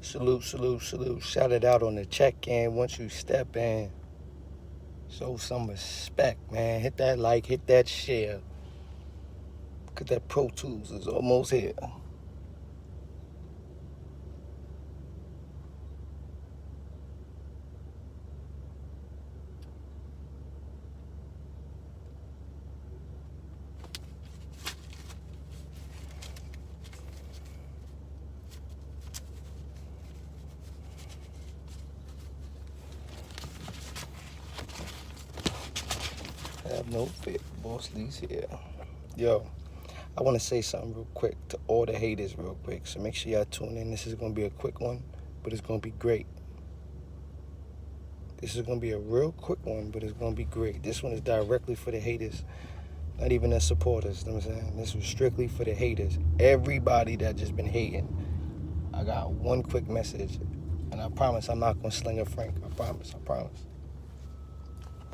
Salute, salute, salute. Shout it out on the check-in once you step in. Show some respect, man. Hit that like, hit that share. Because that Pro Tools is almost here. Have no fear. Boss Lee's here. Yo, I want to say something real quick to all the haters real quick. So make sure y'all tune in. This is going to be a quick one, but it's going to be great. This is going to be a real quick one, but it's going to be great. This one is directly for the haters, not even the supporters. You know what I'm saying? This was strictly for the haters. Everybody that just been hating. I got one quick message, and I promise I'm not going to sling a Frank. I promise. I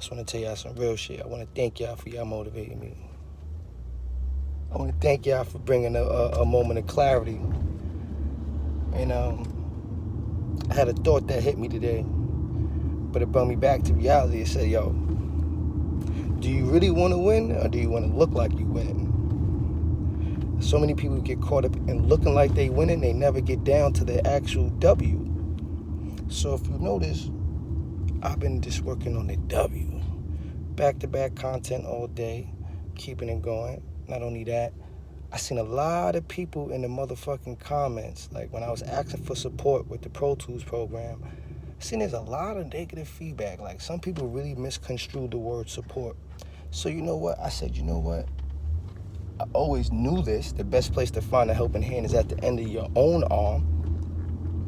just want to tell y'all some real shit. I want to thank y'all for y'all motivating me. I want to thank y'all for bringing a moment of clarity. And I had a thought that hit me today, but it brought me back to reality. It said, yo, do you really want to win, or do you want to look like you winning? So many people get caught up in looking like they winning, they never get down to the actual W. So if you notice, I've been just working on the W. Back-to-back content all day, keeping it going. Not only that, I seen a lot of people in the motherfucking comments, like when I was asking for support with the Pro Tools program, I seen there's a lot of negative feedback. Like some people really misconstrued the word support. So you know what? I said, you know what? I always knew this. The best place to find a helping hand is at the end of your own arm.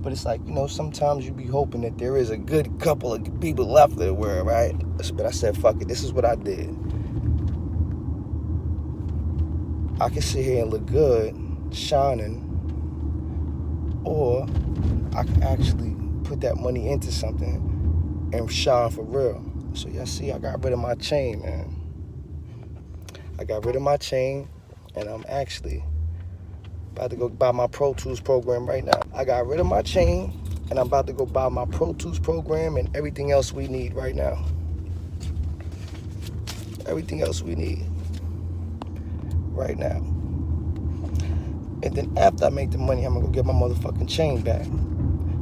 But it's like, sometimes you be hoping that there is a good couple of people left of the world, right? But I said, fuck it. This is what I did. I can sit here and look good, shining, or I can actually put that money into something and shine for real. So y'all see, I got rid of my chain, man. I got rid of my chain, and I'm actually about to go buy my Pro Tools program right now. I got rid of my chain, and I'm about to go buy my Pro Tools program and everything else we need right now. Everything else we need right now. And then after I make the money, I'm gonna go get my motherfucking chain back.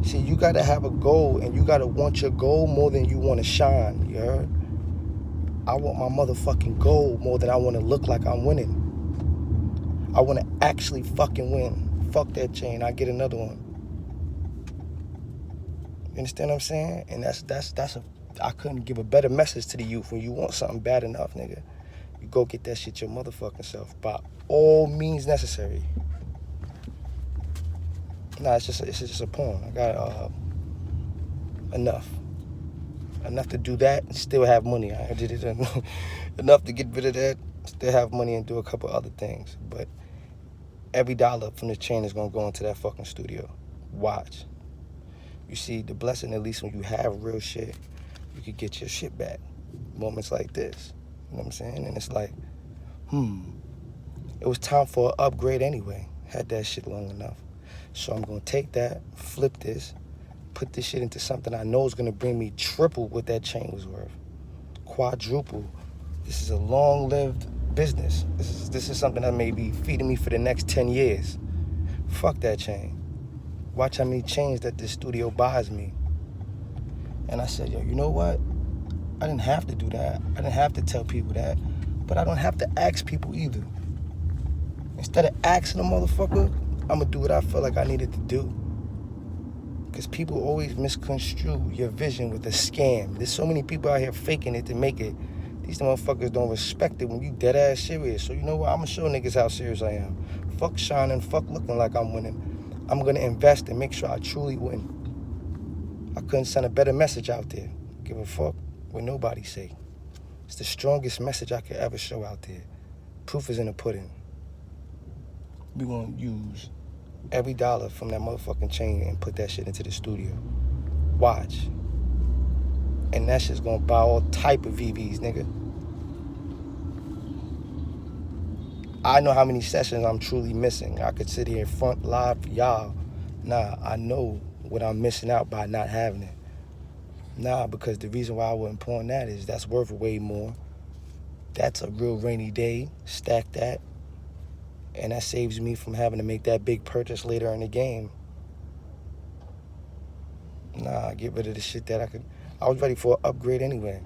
See, you gotta have a goal, and you gotta want your goal more than you wanna shine, you heard? I want my motherfucking goal more than I wanna look like I'm winning. I want to actually fucking win. Fuck that chain. I get another one. You understand what I'm saying? And I couldn't give a better message to the youth. When you want something bad enough, nigga, you go get that shit your motherfucking self by all means necessary. Nah, it's just a poem. I got enough to do that and still have money. I did it enough to get rid of that, still have money and do a couple other things. But every dollar from the chain is gonna go into that fucking studio. Watch. You see, the blessing, at least when you have real shit, you can get your shit back. Moments like this. You know what I'm saying? And it's like, it was time for an upgrade anyway. Had that shit long enough. So I'm gonna take that, flip this, put this shit into something I know is gonna bring me triple what that chain was worth. Quadruple. This is a long-lived business. This is something that may be feeding me for the next 10 years. Fuck that chain. Watch how many chains that this studio buys me. And I said, yo, you know what? I didn't have to do that. I didn't have to tell people that. But I don't have to ask people either. Instead of asking a motherfucker, I'm gonna do what I feel like I needed to do. Because people always misconstrue your vision with a scam. There's so many people out here faking it to make it. These motherfuckers don't respect it when you dead ass serious. So you know what? I'm gonna show niggas how serious I am. Fuck shining, fuck looking like I'm winning. I'm gonna invest and make sure I truly win. I couldn't send a better message out there. Give a fuck what nobody say. It's the strongest message I could ever show out there. Proof is in the pudding. We gonna use every dollar from that motherfucking chain and put that shit into the studio. Watch. And that shit's gonna buy all type of VVs, nigga. I know how many sessions I'm truly missing. I could sit here in front live for y'all Nah, I know what I'm missing out by not having it. Nah, because the reason why I wouldn't pawn that is that's worth way more. That's a real rainy day. Stack that. And that saves me from having to make that big purchase later in the game. Nah, get rid of the shit that I was ready for an upgrade anyway.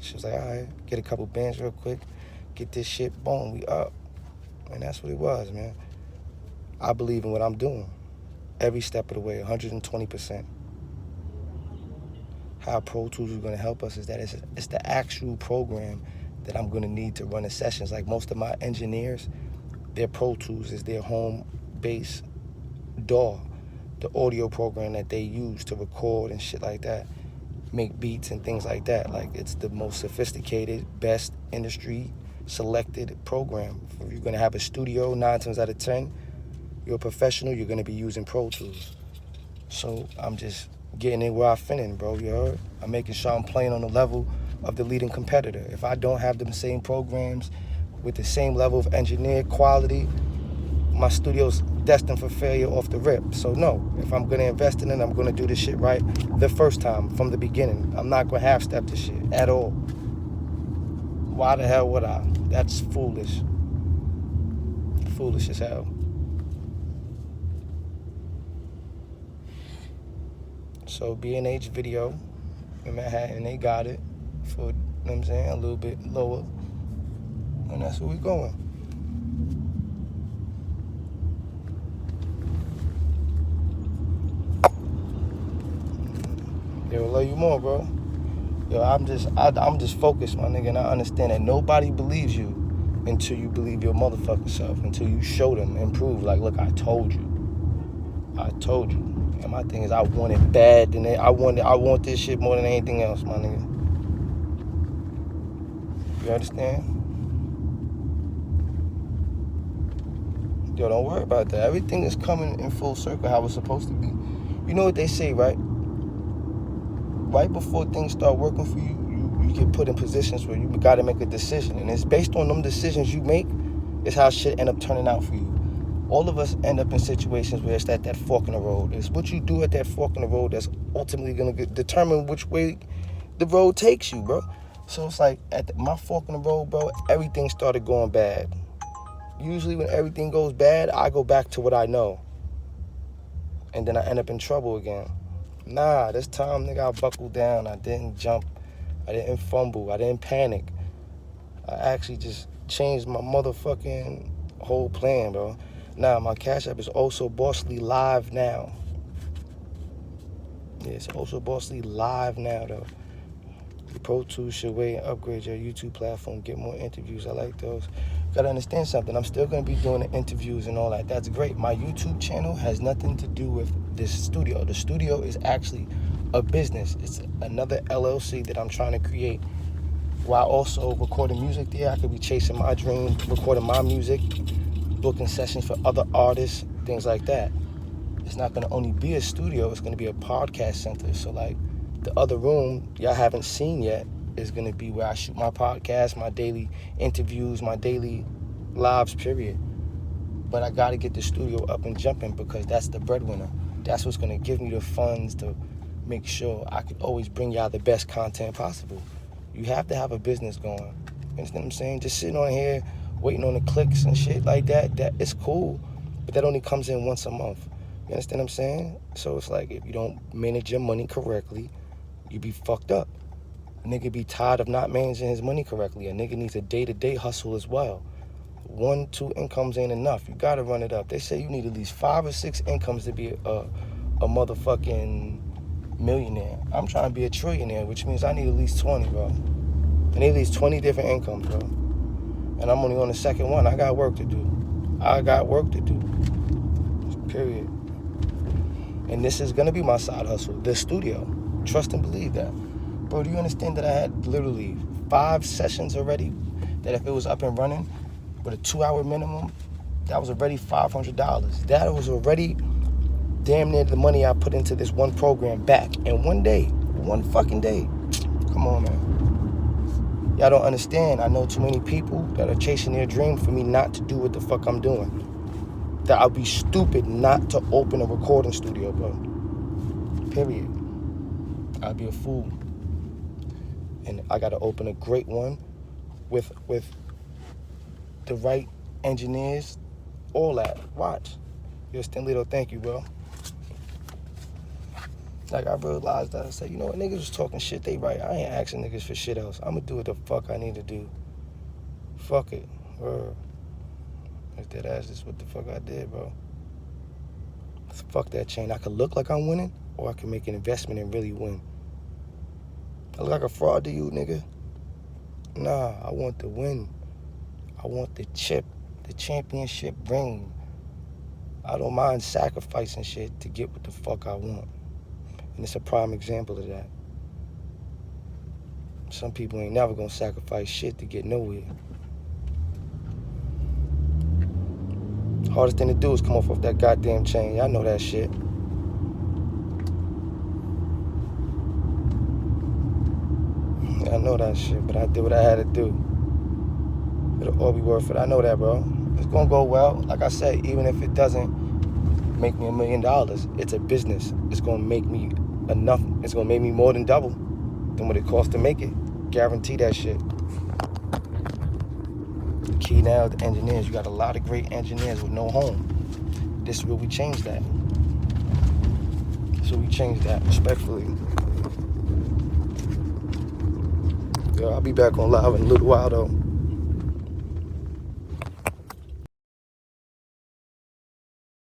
She was like, all right, get a couple bands real quick. Get this shit, boom, we up. And that's what it was, man. I believe in what I'm doing. Every step of the way, 120%. How Pro Tools is going to help us is that it's the actual program that I'm going to need to run the sessions. Like most of my engineers, their Pro Tools is their home base DAW, the audio program that they use to record and shit like that, make beats and things like that. Like it's the most sophisticated, best industry selected program. If you're going to have a studio, 9 times out of 10, you're a professional, you're going to be using Pro Tools. So I'm just getting in where I fit in, bro, you heard? I'm making sure I'm playing on the level of the leading competitor. If I don't have them same programs with the same level of engineer quality, my studio's destined for failure off the rip. So no, if I'm gonna invest in it, I'm gonna do this shit right the first time, from the beginning. I'm not gonna half-step this shit at all. Why the hell would I? That's foolish. Foolish as hell. So B&H Video in Manhattan, they got it for, you know what I'm saying, a little bit lower. And that's where we going. They will love you more, bro. Yo, I'm just focused, my nigga, and I understand that nobody believes you until you believe your motherfucking self, until you show them and prove, like, look, I told you. I told you. And my thing is, I want it bad. I want this shit more than anything else, my nigga. You understand? Yo, don't worry about that. Everything is coming in full circle how it's supposed to be. You know what they say, right? Right before things start working for you, you get put in positions where you gotta make a decision. And it's based on them decisions you make, is how shit end up turning out for you. All of us end up in situations where it's at that fork in the road. It's what you do at that fork in the road that's ultimately gonna determine which way the road takes you, bro. So it's like at my fork in the road, bro, everything started going bad. Usually when everything goes bad, I go back to what I know. And then I end up in trouble again. Nah, this time, nigga, I buckled down. I didn't jump. I didn't fumble. I didn't panic. I actually just changed my motherfucking whole plan, bro. Nah, my Cash App is also Bossly live now. Yeah, it's also Bossly live now, though. The Pro Tools should wait and upgrade your YouTube platform, get more interviews. I like those. Gotta understand something. I'm still gonna be doing the interviews and all that. That's great. My YouTube channel has nothing to do with this studio. The studio is actually a business. It's another LLC that I'm trying to create. While also recording music there, I could be chasing my dream, recording my music, booking sessions for other artists, things like that. It's not gonna only be a studio, it's gonna be a podcast center. So like the other room y'all haven't seen yet is gonna be where I shoot my podcast, my daily interviews, my daily lives, period. But I gotta get the studio up and jumping because that's the breadwinner. That's what's gonna give me the funds to make sure I could always bring y'all the best content possible. You have to have a business going. You understand what I'm saying? Just sitting on here waiting on the clicks and shit like that it's cool, but that only comes in once a month. You understand what I'm saying? So it's like if you don't manage your money correctly, you be fucked up. A nigga be tired of not managing his money correctly. A nigga needs a day-to-day hustle as well. 1, 2 incomes ain't enough. You gotta run it up. They say you need at least 5 or 6 incomes to be a motherfucking millionaire. I'm trying to be a trillionaire, which means I need at least 20, bro. I need at least 20 different incomes, bro. And I'm only on the second one. I got work to do. Period. And this is gonna be my side hustle, the studio. Trust and believe that. Bro, do you understand that I had literally 5 sessions already? That if it was up and running with a 2-hour minimum, that was already $500. That was already damn near the money I put into this one program back in one day. One fucking day. Come on, man. Y'all don't understand. I know too many people that are chasing their dream for me not to do what the fuck I'm doing. that I'd be stupid not to open a recording studio, bro. Period. I'd be a fool. And I gotta open a great one with the right engineers, all that. Watch. Yo, Stenlito, thank you, bro. Like, I realized that. I said, you know what, niggas was talking shit, they right. I ain't asking niggas for shit else. I'm gonna do what the fuck I need to do. Fuck it. If that ass is what the fuck I did, bro. Fuck that chain. I could look like I'm winning, or I can make an investment and really win. I look like a fraud to you, nigga? Nah, I want to win. I want the chip, the championship ring. I don't mind sacrificing shit to get what the fuck I want. And it's a prime example of that. Some people ain't never gonna sacrifice shit to get nowhere. Hardest thing to do is come off that goddamn chain. Y'all know that shit. I know that shit, but I did what I had to do. It'll all be worth it. I know that, bro. It's gonna go well. Like I said, even if it doesn't make me $1 million, it's a business. It's gonna make me enough. It's gonna make me more than double than what it costs to make it. Guarantee that shit. The key now is the engineers. You got a lot of great engineers with no home. This is where we change that. So we change that, respectfully. Yo, I'll be back on live in a little while, though.